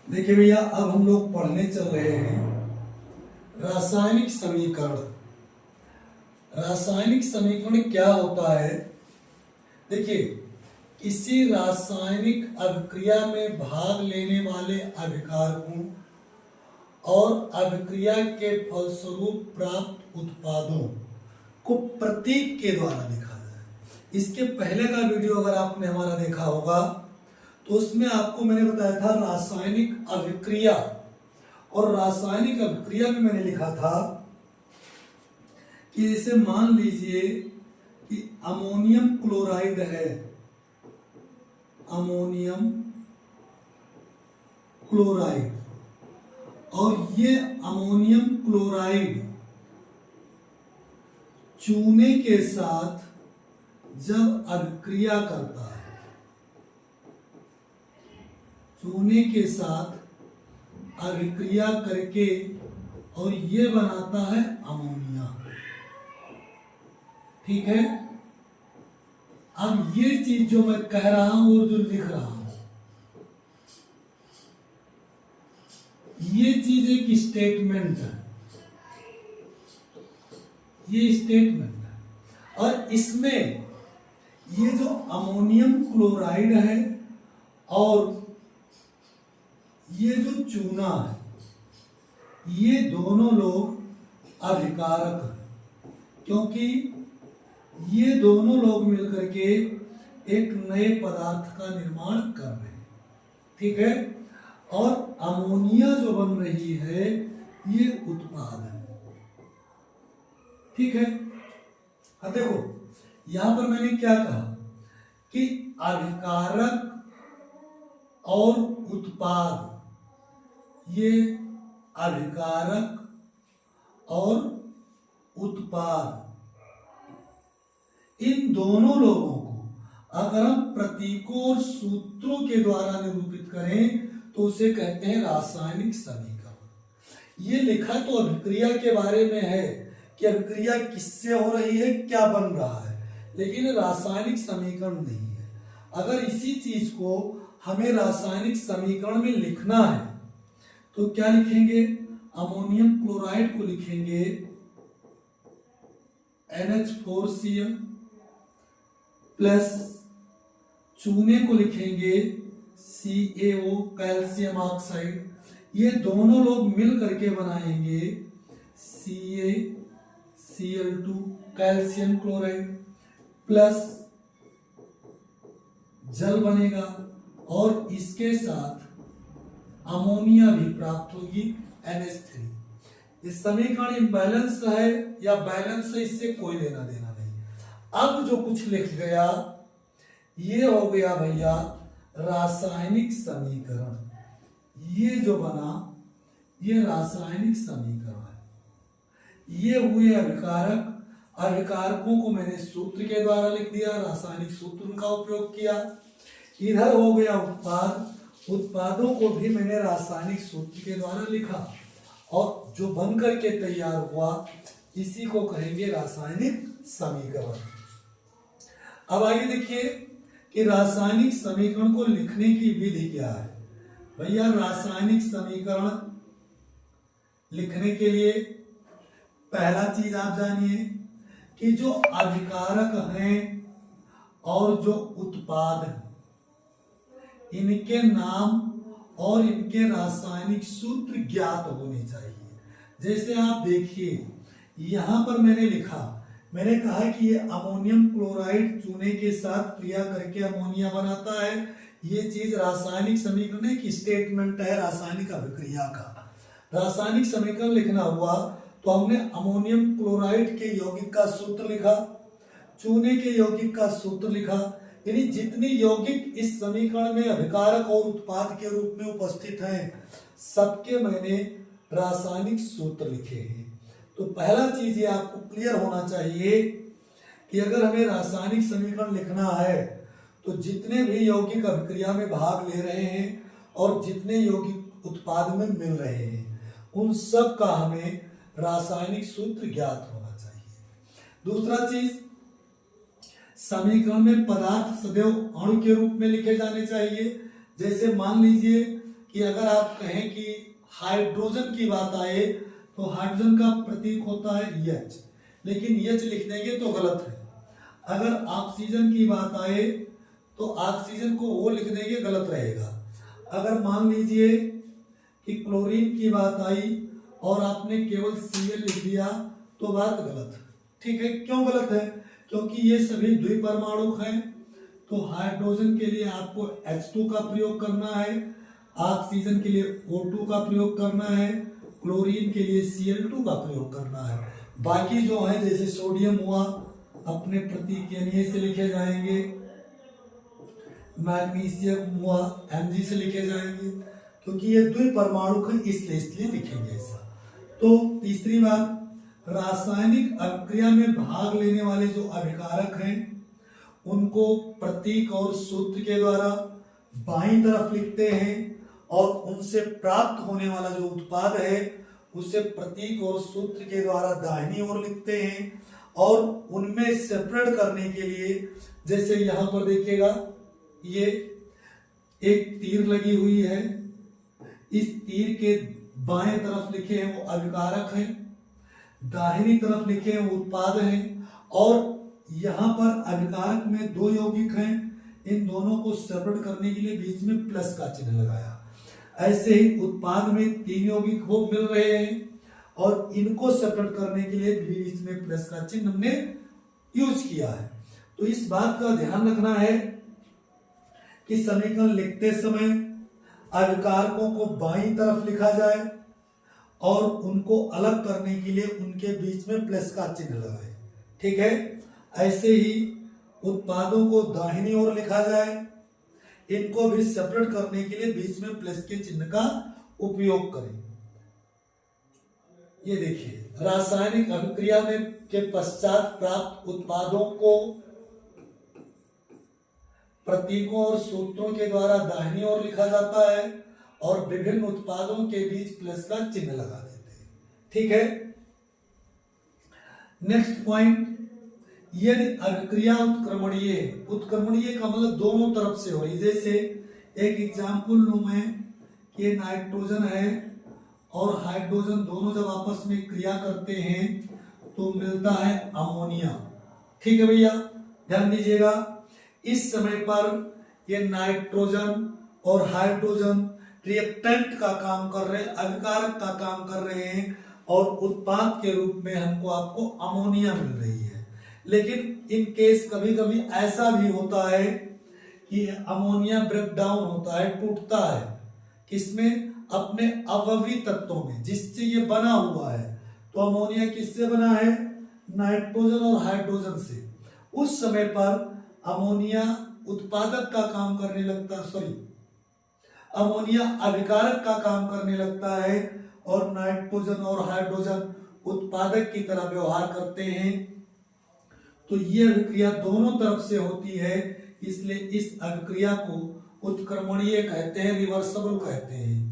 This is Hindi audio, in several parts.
देखिए भैया, अब हम लोग पढ़ने चल रहे हैं रासायनिक समीकरण। रासायनिक समीकरण क्या होता है? देखिए, किसी रासायनिक अभिक्रिया में भाग लेने वाले अभिकारकों और अभिक्रिया के फलस्वरूप प्राप्त उत्पादों को प्रतीक के द्वारा लिखा जाए। इसके पहले का वीडियो अगर आपने हमारा देखा होगा तो उसमें आपको मैंने बताया था रासायनिक अभिक्रिया, और रासायनिक अभिक्रिया में मैंने लिखा था कि जैसे मान लीजिए कि अमोनियम क्लोराइड है, अमोनियम क्लोराइड, और ये अमोनियम क्लोराइड चूने के साथ जब अभिक्रिया करता है, चूने के साथ अभिक्रिया करके और ये बनाता है अमोनिया। ठीक है, अब ये चीज जो मैं कह रहा हूं और जो लिख रहा हूं, ये चीज एक स्टेटमेंट है, ये स्टेटमेंट है। और इसमें ये जो अमोनियम क्लोराइड है और ये जो चूना है, ये दोनों लोग अभिकारक हैं, क्योंकि ये दोनों लोग मिलकर के एक नए पदार्थ का निर्माण कर रहे हैं। ठीक है, और अमोनिया जो बन रही है ये उत्पाद है। ठीक है, अब देखो यहां पर मैंने क्या कहा कि अभिकारक और उत्पाद, ये अभिकारक और उत्पाद, इन दोनों लोगों को अगर हम प्रतीकों और सूत्रों के द्वारा निरूपित करें तो उसे कहते हैं रासायनिक समीकरण। ये लिखा तो अभिक्रिया के बारे में है कि अभिक्रिया किससे हो रही है, क्या बन रहा है, लेकिन रासायनिक समीकरण नहीं है। अगर इसी चीज को हमें रासायनिक समीकरण में लिखना है तो क्या लिखेंगे? अमोनियम क्लोराइड को लिखेंगे NH4Cl प्लस चूने को लिखेंगे CaO, कैल्शियम ऑक्साइड। ये दोनों लोग मिल करके बनाएंगे CaCl2, कैल्शियम क्लोराइड, प्लस जल बनेगा और इसके साथ अमोनिया भी प्राप्त होगी NH3। इस समीकरण इम्बैलेंस है या बैलेंस है, इससे कोई लेना देना नहीं। अब जो कुछ लिख गया ये हो गया भैया रासायनिक समीकरण। ये जो बना ये रासायनिक समीकरण है। ये हुए अभिकारक, अभिकारकों को मैंने सूत्र के द्वारा लिख दिया, रासायनिक सूत्र का उपयोग किया। इधर हो गया उत्पाद, उत्पादों को भी मैंने रासायनिक सूत्र के द्वारा लिखा, और जो बन करके तैयार हुआ इसी को कहेंगे रासायनिक समीकरण। अब आगे देखिए कि रासायनिक समीकरण को लिखने की विधि क्या है। भैया रासायनिक समीकरण लिखने के लिए पहला चीज आप जानिए कि जो अभिकारक हैं और जो उत्पाद हैं, इनके नाम और इनके रासायनिक सूत्र ज्ञात होने चाहिए। जैसे आप देखिए यहां पर मैंने लिखा, मैंने कहा कि ये अमोनियम क्लोराइड चूने के साथ क्रिया करके अमोनिया बनाता है। ये चीज रासायनिक समीकरण की स्टेटमेंट है रासायनिक अभिक्रिया का। रासायनिक समीकरण लिखना हुआ तो हमने अमोनियम क्लोराइड के यौगिक का सूत्र लिखा, चूने के यौगिक का सूत्र लिखा, यानी जितनी यौगिक इस समीकरण में अभिकारक और उत्पाद के रूप में उपस्थित हैं सबके मैंने रासायनिक सूत्र लिखे हैं। तो पहला चीज ये आपको क्लियर होना चाहिए कि अगर हमें रासायनिक समीकरण लिखना है तो जितने भी यौगिक अभिक्रिया में भाग ले रहे हैं और जितने यौगिक उत्पाद में मिल रहे हैं उन सब का हमें रासायनिक सूत्र ज्ञात होना चाहिए। दूसरा चीज, समीकरण में पदार्थ सदैव अणु के रूप में लिखे जाने चाहिए। जैसे मान लीजिए कि अगर आप कहें कि हाइड्रोजन की बात आए तो हाइड्रोजन का प्रतीक होता है एच, लेकिन एच लिख देंगे तो गलत है। अगर ऑक्सीजन की बात आए तो ऑक्सीजन को ओ लिख देंगे, गलत रहेगा। अगर मान लीजिए कि क्लोरीन की बात आई और आपने केवल Cl लिख दिया तो बात गलत है। ठीक है, क्यों गलत है? क्योंकि ये सभी द्विपरमाणुक हैं, तो हाइड्रोजन के लिए आपको H2 का प्रयोग करना है, ऑक्सीजन के लिए O2 का प्रयोग करना है, क्लोरीन के लिए Cl2 का प्रयोग करना है। बाकी जो है जैसे सोडियम हुआ अपने प्रतीक यानी से लिखे जाएंगे, मैग्नीशियम हुआ Mg से लिखे जाएंगे, क्योंकि ये द्विपरमाणुक है इसलिए लिखेंगे ऐसा। तो तीसरी बात, रासायनिक अभिक्रिया में भाग लेने वाले जो अभिकारक हैं उनको प्रतीक और सूत्र के द्वारा बाईं तरफ लिखते हैं और उनसे प्राप्त होने वाला जो उत्पाद है उसे प्रतीक और सूत्र के द्वारा दाहिनी ओर लिखते हैं। और उनमें सेपरेट करने के लिए जैसे यहाँ पर देखिएगा ये एक तीर लगी हुई है, इस तीर के बाएं तरफ लिखे हैं वो अभिकारक हैं, दाहिनी तरफ लिखे हैं वो उत्पाद हैं, और यहाँ पर अभिकारक में दो यौगिक हैं, इन दोनों को सेपरेट करने के लिए बीच में प्लस का चिन्ह लगाया। ऐसे ही उत्पाद में तीन यौगिक हो मिल रहे हैं और इनको सेपरेट करने के लिए बीच में प्लस का चिन्ह हमने यूज किया है। तो इस बात का ध्यान रखना है कि समीकरण लिखते समय अभिकारकों को बाईं तरफ लिखा जाए और उनको अलग करने के लिए उनके बीच में प्लस का चिन्ह लगाए। ठीक है, ऐसे ही उत्पादों को दाहिनी ओर लिखा जाए, इनको भी सेपरेट करने के लिए बीच में प्लस के चिन्ह का उपयोग करें। ये देखिए रासायनिक अभिक्रिया में के पश्चात प्राप्त उत्पादों को प्रतीकों और सूत्रों के द्वारा दाहिनी ओर लिखा जाता है और विभिन्न उत्पादों के बीच प्लस का चिन्ह लगा देते हैं। ठीक है, नेक्स्ट पॉइंट, यदि अभिक्रिया उत्क्रमणीय का मतलब दोनों तरफ से हो रही, जैसे एक एग्जाम्पल लूं मैं कि नाइट्रोजन है और हाइड्रोजन दोनों जब आपस में क्रिया करते हैं तो मिलता है अमोनिया। ठीक है भैया, ध्यान दीजिएगा, इस समय पर ये नाइट्रोजन और हाइड्रोजन रिएक्टेंट का काम कर रहे हैं, अभिकारक का काम कर रहे हैं और उत्पाद के रूप में हमको आपको अमोनिया मिल रही है। लेकिन इन केस कभी कभी ऐसा भी होता है कि अमोनिया ब्रेक डाउन होता है, टूटता है, किसमें? अपने अवयवी तत्वों में जिससे ये बना हुआ है। तो अमोनिया किससे बना है? नाइट्रोजन और हाइड्रोजन से। उस समय पर अमोनिया उत्पादक का काम करने लगता, अमोनिया अभिकारक का काम करने लगता है और नाइट्रोजन और हाइड्रोजन उत्पादक की तरह व्यवहार करते हैं। तो ये अभिक्रिया दोनों तरफ से होती है, इसलिए इस अभिक्रिया को उत्क्रमणीय कहते हैं, रिवर्सिबल कहते हैं।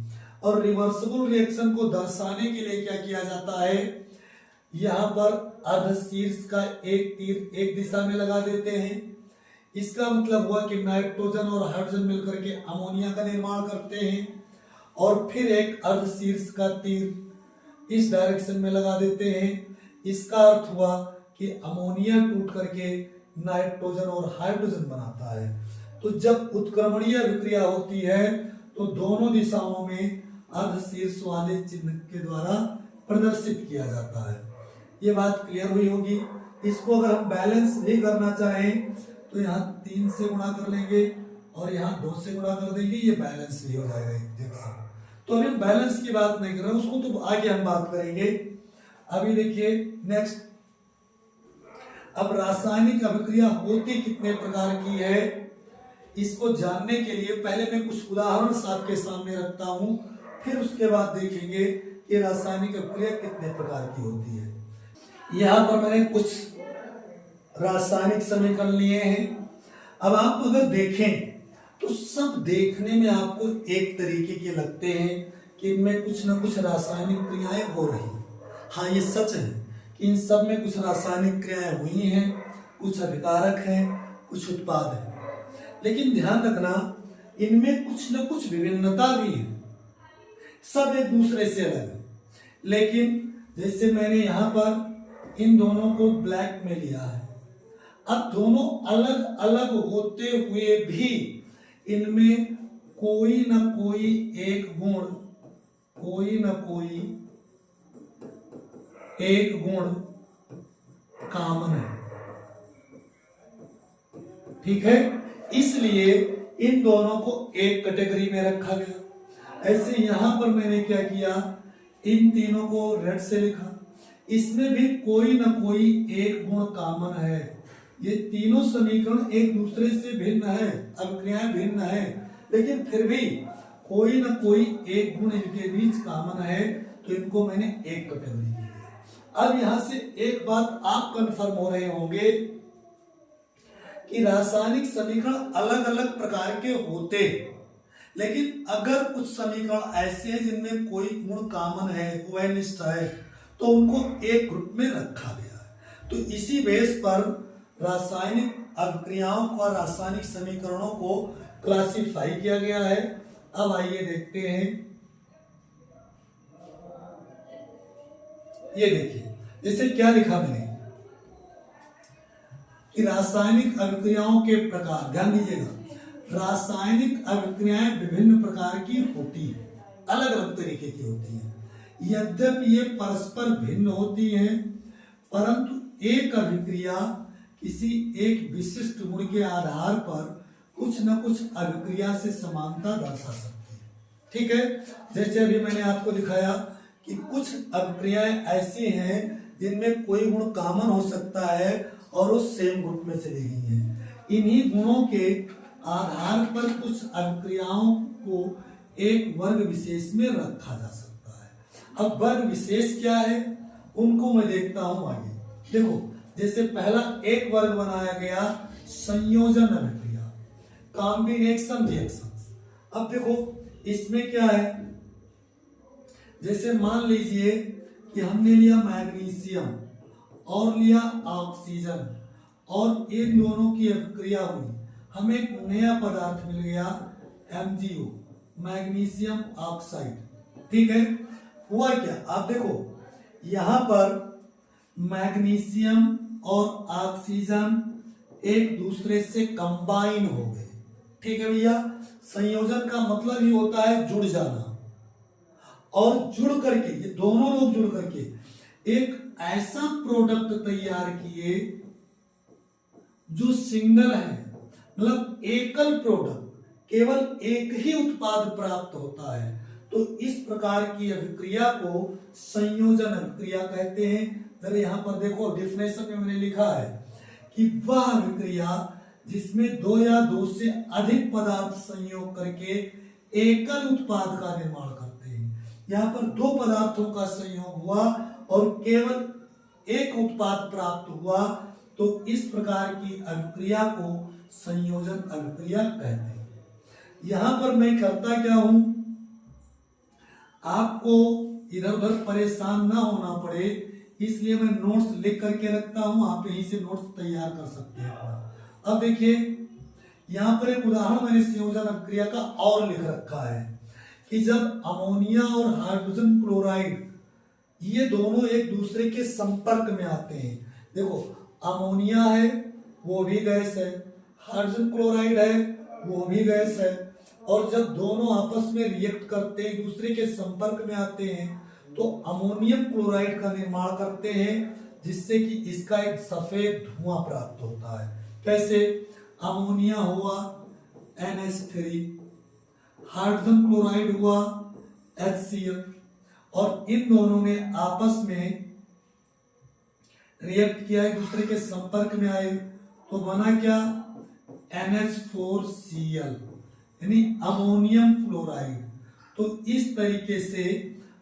और रिवर्सिबल रिएक्शन को दर्शाने के लिए क्या किया जाता है, यहाँ पर अर्धशीर्ष का एक तीर एक दिशा में लगा देते हैं। इसका मतलब हुआ कि नाइट्रोजन और हाइड्रोजन मिलकर के अमोनिया का निर्माण करते हैं, और फिर एक अर्धशीर्ष का तीर इस डायरेक्शन में लगा देते हैं। इसका अर्थ हुआ कि अमोनिया टूट करके नाइट्रोजन और हाइड्रोजन बनाता है। तो जब उत्क्रमणीय अभिक्रिया होती है तो दोनों दिशाओं में अर्धशीर्ष वाले चिन्ह के द्वारा प्रदर्शित किया जाता है। ये बात क्लियर हुई होगी। इसको अगर हम बैलेंस भी करना चाहें तो यहाँ 3 से गुणा कर लेंगे और यहाँ 2 से गुणा कर देंगे, ये बैलेंस भी हो जाएगा एक जैसा। तो अभी बैलेंस की बात नहीं कर रहे, उसको तो आगे हम बात करेंगे। अभी देखिए नेक्स्ट, अब रासायनिक अभिक्रिया होती कितने प्रकार की है, इसको जानने के लिए पहले मैं कुछ उदाहरण आपके सामने रखता हूं, फिर उसके बाद देखेंगे कि रासायनिक अभिक्रिया कितने प्रकार की होती है। यहाँ पर मैंने कुछ रासायनिक समीकरण लिए हैं। अब आप अगर देखें तो सब देखने में आपको एक तरीके के लगते हैं कि इनमें कुछ ना कुछ रासायनिक क्रियाएं हो रही। हाँ, ये सच है कि इन सब में कुछ रासायनिक क्रियाएं हुई हैं, कुछ अभिकारक हैं, कुछ उत्पाद हैं। लेकिन ध्यान रखना, इनमें कुछ न कुछ विभिन्नता भी है। सब एक दूसरे से अलग है। लेकिन जैसे मैंने यहां पर इन दोनों को ब्लैक में लिया है, अब दोनों अलग अलग होते हुए भी इनमें कोई न कोई एक गुण, कोई न कोई एक गुण कॉमन है, ठीक है। इसलिए इन दोनों को एक कैटेगरी में रखा गया। ऐसे यहां पर मैंने क्या किया, इन तीनों को रेड से लिखा, इसमें भी कोई ना कोई एक गुण कॉमन है। ये तीनों समीकरण एक दूसरे से भिन्न है, अभिक्रियाएं भिन्न है, लेकिन फिर भी कोई ना कोई एक गुण इनके बीच कॉमन है, तो इनको मैंने एक कैटेगरी दी है। अब यहां से एक बात आप कंफर्म हो रहे होंगे कि रासायनिक समीकरण अलग अलग प्रकार के होते, लेकिन अगर कुछ समीकरण ऐसे हैं जिनमें कोई गुण कॉमन है, वैनिष्ठ है, तो उनको एक ग्रुप में रखा गया है। तो इसी बेस पर रासायनिक अभिक्रियाओं और रासायनिक समीकरणों को क्लासिफाई किया गया है। अब आइए देखते हैं, ये देखिए जैसे क्या लिखा मैंने कि रासायनिक अभिक्रियाओं के प्रकार, ध्यान दीजिएगा, रासायनिक अभिक्रियाएं विभिन्न प्रकार की होती है, अलग अलग तरीके की होती हैं। यद्यपि ये परस्पर भिन्न होती हैं, परंतु एक अभिक्रिया किसी एक विशिष्ट गुण के आधार पर कुछ न कुछ अभिक्रिया से समानता दर्शा सकती है, ठीक है। जैसे अभी मैंने आपको दिखाया कि कुछ अभिक्रियाएं ऐसी हैं जिनमें कोई गुण कॉमन हो सकता है और वो सेम ग्रुप में चली गई हैं। इन्हीं गुणों के आधार पर कुछ अभिक्रियाओं को एक वर्ग विशेष में रखा जा सकता है। अब वर्ग विशेष क्या है, उनको मैं देखता हूं आगे। देखो, जैसे पहला एक वर्ग बनाया गया संयोजन अभिक्रिया, कॉम्बिनेशन रिएक्शंस। अब देखो इसमें क्या है, जैसे मान लीजिए कि हमने लिया मैग्नीशियम और लिया ऑक्सीजन और इन दोनों की अभिक्रिया हुई, हमें एक नया पदार्थ मिल गया MgO, मैग्नीशियम ऑक्साइड, ठीक है। हुआ क्या, आप देखो यहां पर मैग्नीशियम और ऑक्सीजन एक दूसरे से कंबाइन हो गए, ठीक है भैया। संयोजन का मतलब ही होता है जुड़ जाना, और जुड़ करके ये दोनों लोग जुड़ करके एक ऐसा प्रोडक्ट तैयार किए जो सिंगल है, मतलब एकल प्रोडक्ट, केवल एक ही उत्पाद प्राप्त होता है। तो इस प्रकार की अभिक्रिया को संयोजन अभिक्रिया कहते हैं। जरा यहां पर देखो डेफिनेशन में मैंने लिखा है कि वह अभिक्रिया जिसमें दो या दो से अधिक पदार्थ संयोग करके एकल उत्पाद का निर्माण करते हैं। यहाँ पर दो पदार्थों का संयोग हुआ और केवल एक उत्पाद प्राप्त हुआ, तो इस प्रकार की अभिक्रिया को संयोजन अभिक्रिया कहते हैं। यहां पर मैं करता क्या हूं, आपको इधर उधर परेशान ना होना पड़े, इसलिए मैं नोट्स लिख करके रखता हूं, आप यहीं से नोट्स तैयार कर सकते हैं। अब देखिए यहां पर एक उदाहरण मैंने संयोजन अभिक्रिया का और लिख रखा है कि जब अमोनिया और हाइड्रोजन क्लोराइड ये दोनों एक दूसरे के संपर्क में आते हैं। देखो अमोनिया है वो भी गैस है, हाइड्रोजन क्लोराइड है वो भी गैस है, और जब दोनों आपस में रिएक्ट करते हैं, एक दूसरे के संपर्क में आते हैं, तो अमोनियम क्लोराइड का निर्माण करते हैं, जिससे कि इसका एक सफेद धुआं प्राप्त होता है। कैसे, अमोनिया हुआ NH3, हाइड्रोजन क्लोराइड हुआ HCl, और इन दोनों ने आपस में रिएक्ट किया, एक दूसरे के संपर्क में आए, तो बना क्या, NH4Cl, यानी अमोनियम क्लोराइड। तो इस तरीके से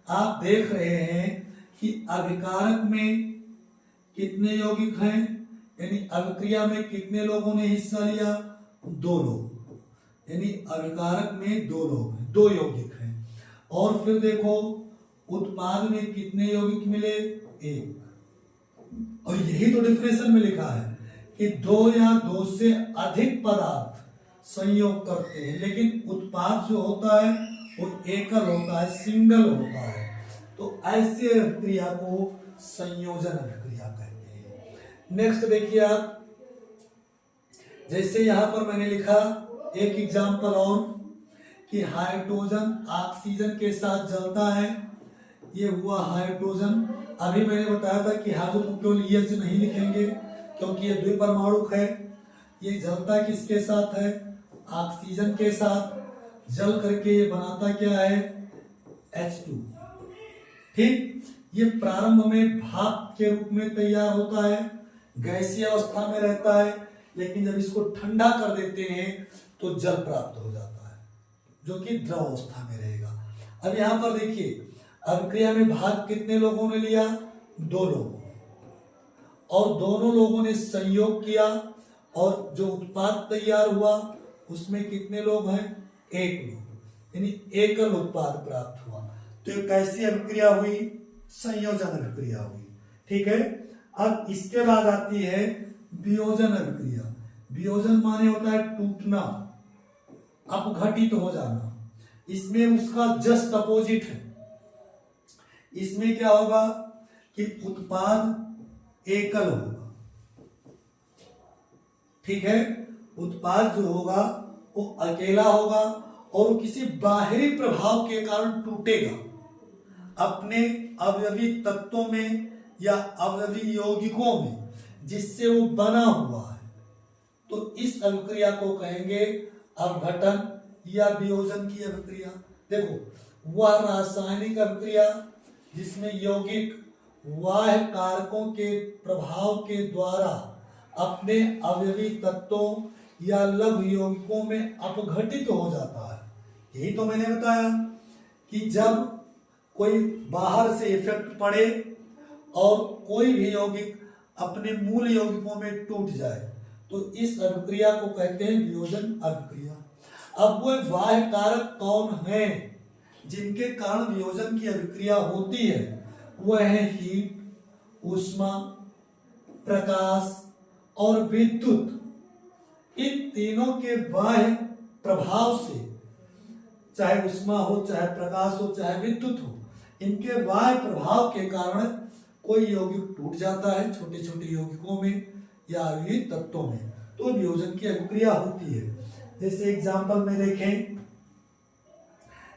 आप देख रहे हैं कि अभिकारक में कितने यौगिक हैं, यानी अभिक्रिया में कितने लोगों ने हिस्सा लिया, 2 लोग, यानी अभिकारक में 2 लोग, 2 यौगिक हैं। और फिर देखो उत्पाद में कितने यौगिक मिले, 1। और यही तो डेफिनेशन में लिखा है कि 2 या 2 से अधिक पदार्थ संयोग करते हैं, लेकिन उत्पाद जो होता है वो एकल होता है, सिंगल होता है। तो ऐसे अभिक्रिया को संयोजन अभिक्रिया कहते हैं। नेक्स्ट देखिए आप, जैसे यहां पर मैंने लिखा एक एग्जांपल और कि हाइड्रोजन ऑक्सीजन के साथ जलता है, ये हुआ हाइड्रोजन। अभी मैंने बताया था कि हाइड्रोजन केवल एच नहीं लिखेंगे क्योंकि ये द्विपरमाणुक है। ये जलता किसके साथ है? ऑक्सीजन के साथ। जल करके ये बनाता क्या है? H2। ठीक, ये प्रारंभ में भाप के रूप में तैयार होता है, गैसीय अवस्था में रहता है, लेकिन जब इसको ठंडा कर देते हैं तो जल प्राप्त हो जाता है जो कि द्रव अवस्था में रहेगा। अब यहां पर देखिए, अभिक्रिया में भाग कितने लोगों ने लिया? 2 लोगों ने, और दोनों लोगों ने संयोग किया और जो उत्पाद तैयार हुआ उसमें कितने लोग हैं? 1 लोग, यानी एकल उत्पाद प्राप्त हुआ। तो ये कैसी अभिक्रिया हुई? संयोजन अभिक्रिया हुई। ठीक है। अब इसके बाद आती है वियोजन अभिक्रिया। वियोजन माने होता है टूटना, अपघटित हो जाना। इसमें उसका जस्ट अपोजिट है। इसमें क्या होगा कि उत्पाद एकल होगा। ठीक है, उत्पाद जो होगा वो अकेला होगा और वो किसी बाहरी प्रभाव के कारण टूटेगा, अपने अवयवी तत्वों में या अवयवी यौगिकों में जिससे वो बना हुआ है। तो इस अभिक्रिया को कहेंगे अपघटन या वियोजन की अभिक्रिया। देखो, वह रासायनिक अभिक्रिया जिसमें यौगिक बाह्य कारकों के प्रभाव के द्वारा अपने अवयवी तत्वों या लघु यौगिकों में अपघटित हो जाता है। यही तो मैंने बताया कि जब कोई बाहर से इफेक्ट पड़े और कोई भी यौगिक अपने मूल यौगिकों में टूट जाए तो इस अभिक्रिया को कहते हैं वियोजन अभिक्रिया। अब वो बाह्य कारक कौन हैं जिनके कारण वियोजन की अभिक्रिया होती है? वह है हीट, ऊष्मा, प्रकाश और विद्युत। इन तीनों के बाह्य प्रभाव से, चाहे ऊष्मा हो, चाहे प्रकाश हो, चाहे विद्युत हो, इनके बाह्य प्रभाव के कारण कोई यौगिक टूट जाता है छोटे छोटे यौगिकों में या अवयवी तत्वों में, तो वियोजन की अभिक्रिया होती है। जैसे एग्जांपल में देखें,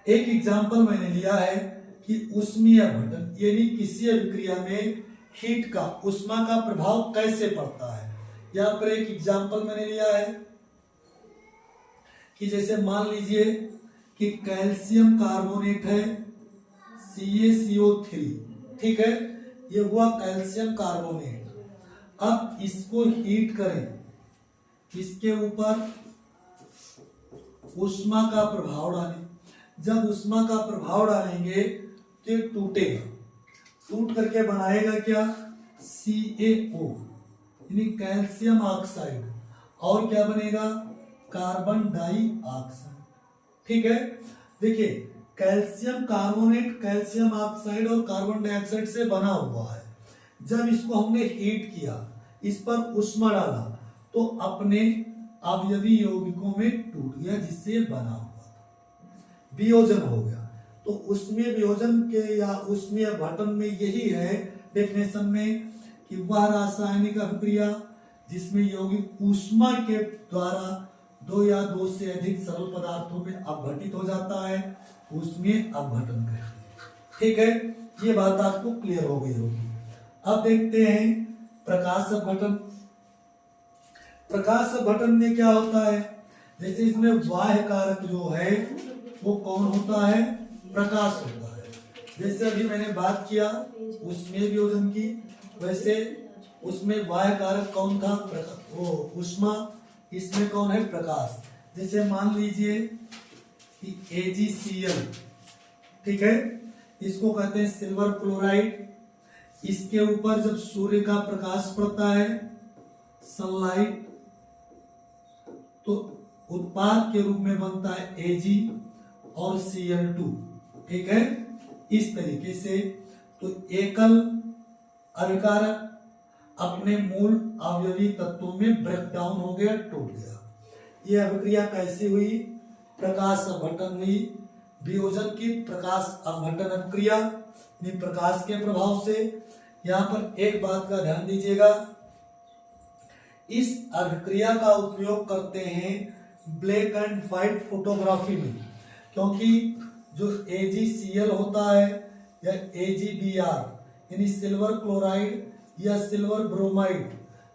एक एग्जांपल मैंने लिया है कि ऊष्मीय अपघटन, यानी किसी अभिक्रिया में हीट का, ऊष्मा का प्रभाव कैसे पड़ता है। यहां पर एक एग्जांपल मैंने लिया है कि जैसे मान लीजिए कि कैल्शियम कार्बोनेट है CaCO3, ठीक है, ये हुआ कैल्शियम कार्बोनेट। अब इसको हीट करें, इसके ऊपर ऊष्मा का प्रभाव डालें। जब ऊष्मा का प्रभाव डालेंगे तो ये टूटेगा, टूट करके बनाएगा क्या? CaO, यानी कैल्शियम ऑक्साइड, और क्या बनेगा? Carbon dioxide. ठीक है, देखिए कैल्शियम कार्बोनेट कैल्शियम ऑक्साइड और कार्बन डाइऑक्साइड से बना हुआ है। जब इसको हमने हीट किया, इस पर ऊष्मा डाला, तो अपने अवयवी यौगिकों में टूट गया जिससे बना हुआ था, वियोजन हो गया। तो उसमें वियोजन के या उसमें अपघटन में यही है डेफिनेशन में कि वह रासायनिक अभिक्रिया जिसमें यौगिक ऊष्मा के द्वारा 2 या 2 से अधिक सरल पदार्थों में अपघटित हो जाता है, उसमें अपघटन कहते हैं। ठीक है, ये बात आपको क्लियर हो गई होगी। अब देखते हैं प्रकाश अपघटन। प्रकाश अपघटन में क्या होता है? जैसे इसमें बाह्य कारक जो है वो कौन होता है? प्रकाश होता है। जैसे अभी मैंने बात किया उसमें वियोजन की, वैसे उसमें बाह्य कारक कौन था? वो ऊष्मा। इसमें कौन है? प्रकाश। जैसे मान लीजिए कि AgCl, ठीक है, इसको कहते हैं सिल्वर क्लोराइड। इसके ऊपर जब सूर्य का प्रकाश पड़ता है, सनलाइट, तो उत्पाद के रूप में बनता है Ag और Cl2। ठीक है, इस तरीके से तो एकल अभिकारक अपने मूल अवयवी तत्वों में ब्रेक डाउन हो गया, टूट गया। यह अभिक्रिया कैसी हुई? प्रकाश अपघटन हुई। वियोजन की प्रकाश अपघटन अभिक्रिया, यानी प्रकाश के प्रभाव से। यहाँ पर एक बात का ध्यान दीजिएगा, इस अभिक्रिया का उपयोग करते हैं ब्लैक एंड व्हाइट फोटोग्राफी में, क्योंकि जो AgCl होता है या AgBr यानी सिल्वर क्लोराइड या सिल्वर ब्रोमाइड,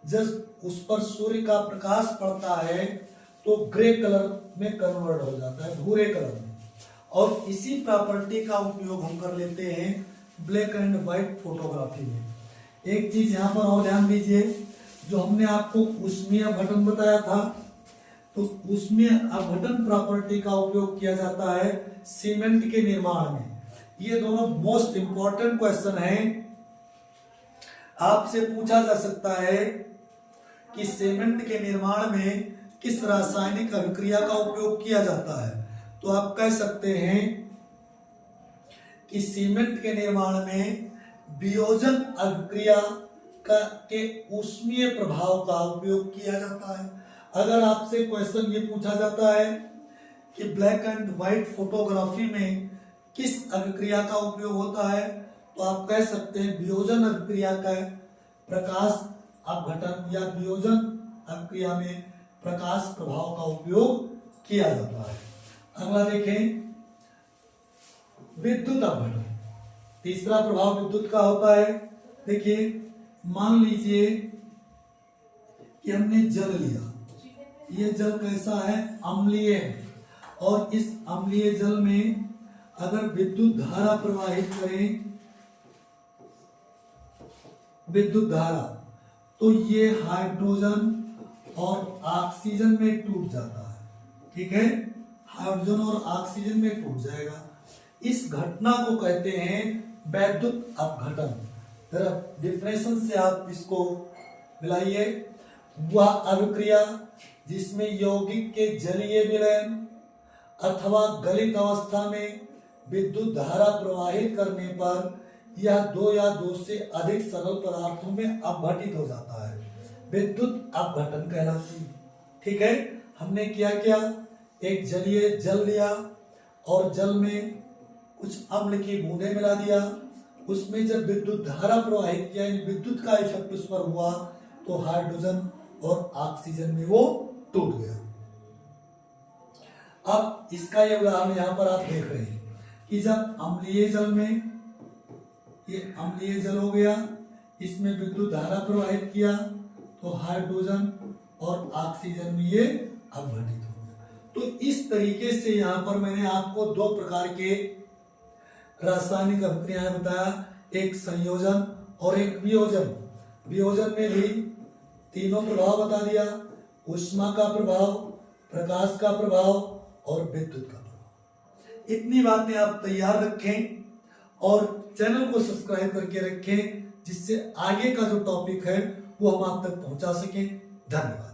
जब उस पर सूर्य का प्रकाश पड़ता है तो ग्रे कलर में कन्वर्ट हो जाता है, भूरे कलर में, और इसी प्रॉपर्टी का उपयोग हम कर लेते हैं ब्लैक एंड व्हाइट फोटोग्राफी में। एक चीज यहाँ पर और ध्यान दीजिए, जो हमने आपको ऊष्मीय अपघटन बताया था, तो ऊष्मीय अपघटन प्रॉपर्टी का उपयोग किया जाता है सीमेंट के निर्माण में। ये दोनों मोस्ट इंपॉर्टेंट क्वेश्चन हैं। आपसे पूछा जा सकता है कि सीमेंट के निर्माण में किस रासायनिक अभिक्रिया का उपयोग किया जाता है, तो आप कह सकते हैं कि सीमेंट के निर्माण में वियोजन अभिक्रिया के ऊष्मीय प्रभाव का उपयोग किया जाता है। अगर आपसे क्वेश्चन ये पूछा जाता है कि ब्लैक एंड व्हाइट फोटोग्राफी में किस अभिक्रिया का उपयोग होता है, तो आप कह सकते हैं वियोजन अभिक्रिया का प्रकाश अपघटन या वियोजन अभिक्रिया में प्रकाश प्रभाव का उपयोग किया जाता है। अगला देखें, विद्युत अपघटन। तीसरा प्रभाव विद्युत का होता है। देखिए, मान लीजिए कि हमने जल लिया, ये जल कैसा है, अम्लीय है, और इस अम्लीय जल में अगर विद्युत धारा प्रवाहित करें, विद्युत धारा, तो ये हाइड्रोजन और ऑक्सीजन में टूट जाता है। ठीक है, हाइड्रोजन और ऑक्सीजन में टूट जाएगा। इस घटना को कहते हैं वैद्युत अपघटन। जरा डिफिनेशन से आप इसको मिलाइए। वह अभिक्रिया जिसमें यौगिक के जलीय विलयन अथवा गलित अवस्था में विद्युत धारा प्रवाहित करने पर यह दो या दो से अधिक सरल पदार्थों में अपघटित हो जाता है, विद्युत अपघटन कहलाती है। ठीक है, हमने क्या किया, एक जलीय जल लिया और जल में कुछ अम्ल की बूंदें मिला दिया, उसमें जब विद्युत धारा प्रवाहित किया, विद्युत का इफेक्ट उस पर हुआ, तो हाइड्रोजन और ऑक्सीजन में वो टूट गया। अब इसका ये उदाहरण यहाँ पर आप देख रहे हैं कि जब अम्लीय जल में, ये अम्लीय जल हो गया, इसमें विद्युत धारा प्रवाहित किया, तो हाइड्रोजन और ऑक्सीजन में ये अपघटित हो गया। तो इस तरीके से यहाँ पर मैंने आपको दो प्रकार के रासायनिक अभिक्रियाएं बताया, एक संयोजन और एक वियोजन। वियोजन में भी तीनों प्रभाव बता दिया, ऊष्मा का प्रभाव, प्रकाश का प्रभाव और विद्युत का प्रभाव। इतनी बातें आप तैयार रखें और चैनल को सब्सक्राइब करके रखें, जिससे आगे का जो टॉपिक है वो हम आप तक पहुंचा सकें। धन्यवाद।